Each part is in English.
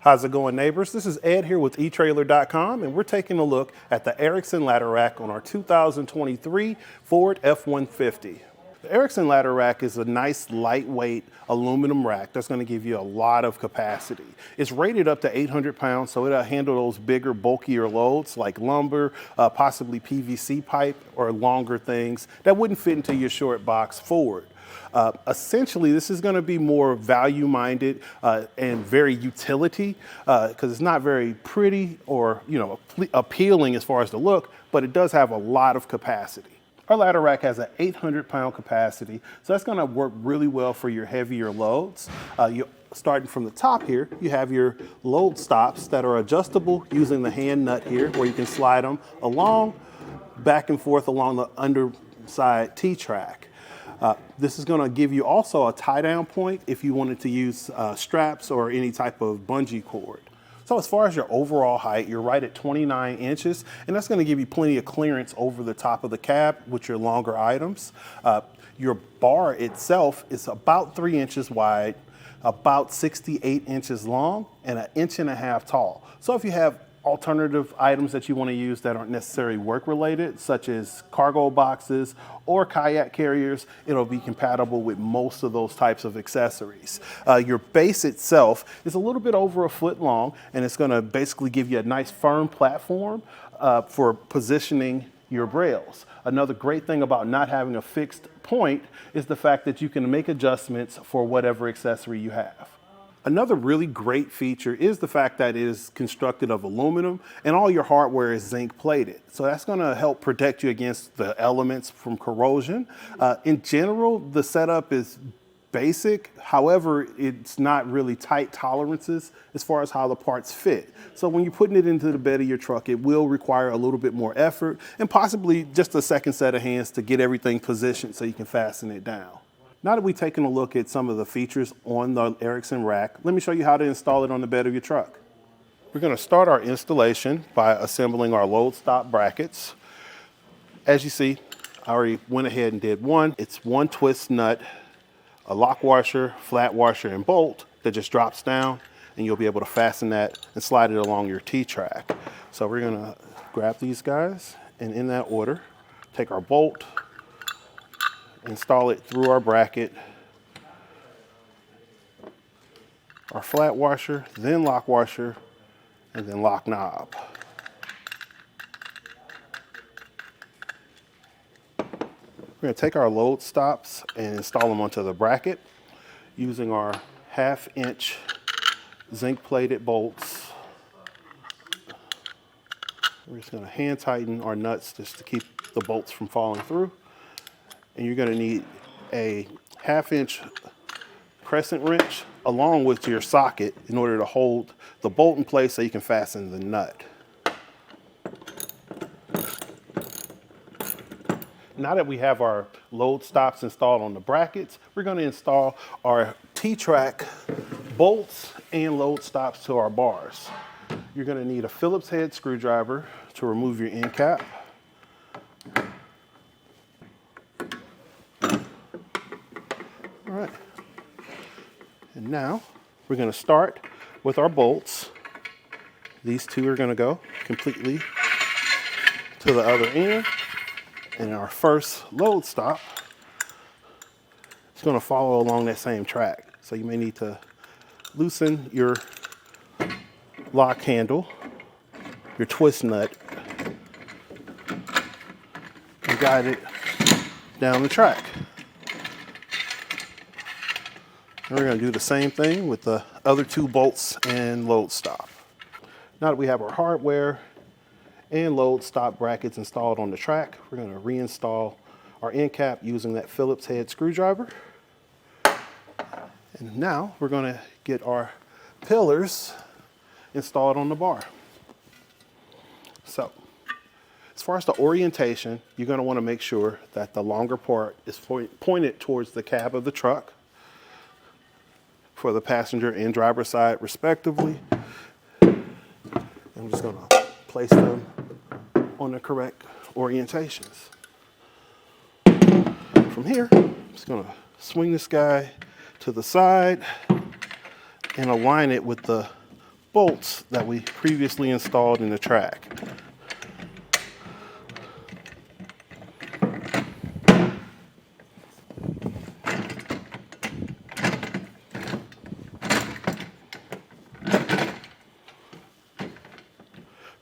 How's it going, neighbors? This is Ed here with etrailer.com, and we're taking a look at the Erickson Ladder Rack on our 2023 Ford F-150. The Erickson Ladder Rack is a nice, lightweight aluminum rack that's going to give you a lot of capacity. It's rated up to 800 pounds, so it'll handle those bigger, bulkier loads like lumber, possibly PVC pipe, or longer things that wouldn't fit into your short box Ford. Essentially, this is going to be more value-minded and very utility because it's not very pretty or appealing as far as the look, but it does have a lot of capacity. Our ladder rack has an 800-pound capacity, so that's going to work really well for your heavier loads. Starting from the top here, you have your load stops that are adjustable using the hand nut here, where you can slide them along, back and forth along the underside T-track. This is going to give you also a tie-down point if you wanted to use straps or any type of bungee cord. So as far as your overall height, you're right at 29 inches, and that's going to give you plenty of clearance over the top of the cab with your longer items. Your bar itself is about 3 inches wide, about 68 inches long, and 1.5 inches tall. So if you have alternative items that you want to use that aren't necessarily work related, such as cargo boxes or kayak carriers, it'll be compatible with most of those types of accessories. Your base itself is a little bit over 1 foot long, and it's going to basically give you a nice firm platform for positioning your brails. Another great thing about not having a fixed point is the fact that you can make adjustments for whatever accessory you have. Another really great feature is the fact that it is constructed of aluminum and all your hardware is zinc plated. So that's going to help protect you against the elements from corrosion. In general, the setup is basic. However, it's not really tight tolerances as far as how the parts fit. So when you're putting it into the bed of your truck, it will require a little bit more effort and possibly just a second set of hands to get everything positioned so you can fasten it down. Now that we've taken a look at some of the features on the Erickson rack, let me show you how to install it on the bed of your truck. We're going to start our installation by assembling our load stop brackets. As you see, I already went ahead and did one. It's one twist nut, a lock washer, flat washer, and bolt that just drops down, and you'll be able to fasten that and slide it along your T-track. So we're going to grab these guys, and in that order, take our bolt, install it through our bracket, our flat washer, then lock washer, and then lock knob. We're going to take our load stops and install them onto the bracket using our 1/2 inch zinc plated bolts. We're just going to hand tighten our nuts just to keep the bolts from falling through. And you're going to need a 1/2 inch crescent wrench along with your socket in order to hold the bolt in place so you can fasten the nut. Now that we have our load stops installed on the brackets, we're going to install our T-track bolts and load stops to our bars. You're going to need a Phillips head screwdriver to remove your end cap. All right, and now we're going to start with our bolts. These two are going to go completely to the other end, and our first load stop is going to follow along that same track. So you may need to loosen your lock handle, your twist nut, and guide it down the track. And we're going to do the same thing with the other two bolts and load stop. Now that we have our hardware and load stop brackets installed on the track, we're going to reinstall our end cap using that Phillips head screwdriver. And now we're going to get our pillars installed on the bar. So, as far as the orientation, you're going to want to make sure that the longer part is pointed towards the cab of the truck for the passenger and driver side respectively. I'm just going to place them on the correct orientations. From here, I'm just going to swing this guy to the side and align it with the bolts that we previously installed in the track.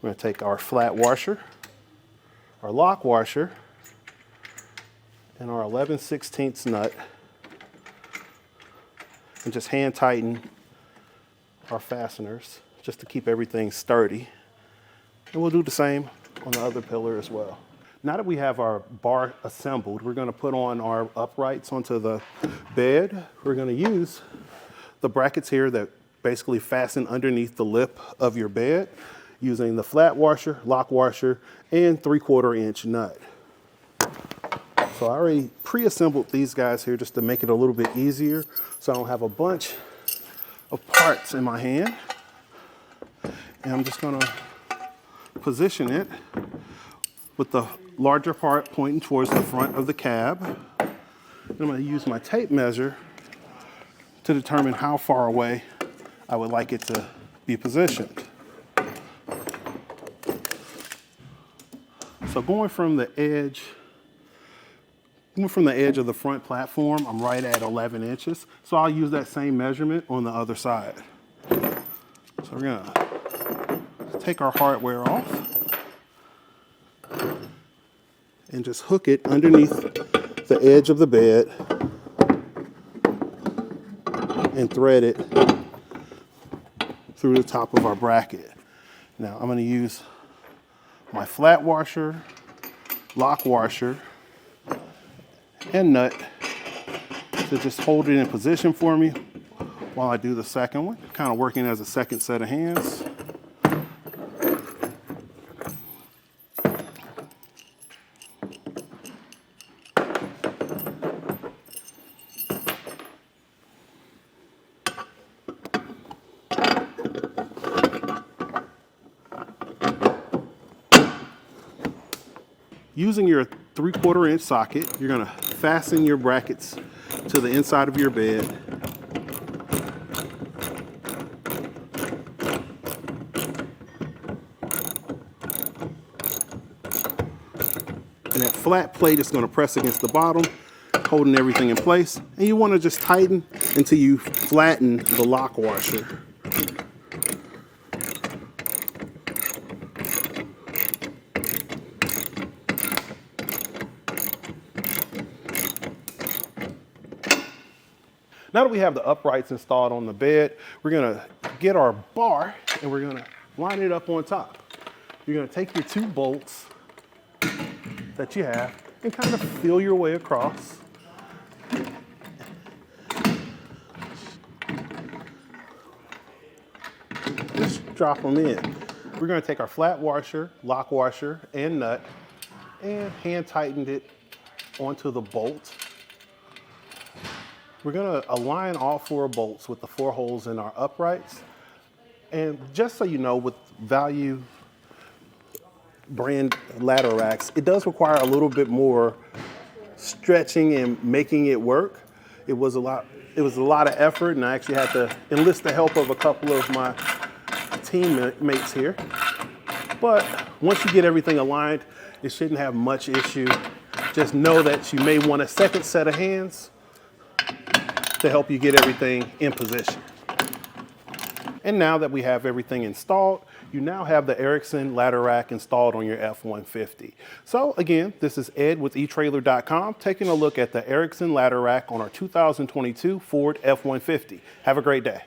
We're going to take our flat washer, our lock washer, and our 11/16 nut, and just hand tighten our fasteners just to keep everything sturdy. And we'll do the same on the other pillar as well. Now that we have our bar assembled, we're going to put on our uprights onto the bed. We're going to use the brackets here that basically fasten underneath the lip of your bed, using the flat washer, lock washer, and 3/4 inch nut. So I already pre-assembled these guys here just to make it a little bit easier, so I don't have a bunch of parts in my hand. And I'm just gonna position it with the larger part pointing towards the front of the cab. And I'm gonna use my tape measure to determine how far away I would like it to be positioned. So going from the edge of the front platform, I'm right at 11 inches. So I'll use that same measurement on the other side. So we're gonna take our hardware off and just hook it underneath the edge of the bed and thread it through the top of our bracket. Now I'm gonna use my flat washer, lock washer, and nut to just hold it in position for me while I do the second one, kind of working as a second set of hands. Using your 3/4 inch socket, you're gonna fasten your brackets to the inside of your bed. And that flat plate is gonna press against the bottom, holding everything in place. And you wanna just tighten until you flatten the lock washer. Now that we have the uprights installed on the bed, we're gonna get our bar and we're gonna line it up on top. You're gonna take your 2 bolts that you have and kind of feel your way across. Just drop them in. We're gonna take our flat washer, lock washer, and nut and hand tighten it onto the bolt. We're gonna align all 4 bolts with the 4 holes in our uprights. And just so you know, with value brand ladder racks, it does require a little bit more stretching and making it work. It was a lot of effort, and I actually had to enlist the help of a couple of my teammates here. But once you get everything aligned, it shouldn't have much issue. Just know that you may want a second set of hands to help you get everything in position. And now that we have everything installed, you now have the Erickson Ladder Rack installed on your F-150. So again, this is Ed with etrailer.com taking a look at the Erickson Ladder Rack on our 2022 Ford F-150. Have a great day.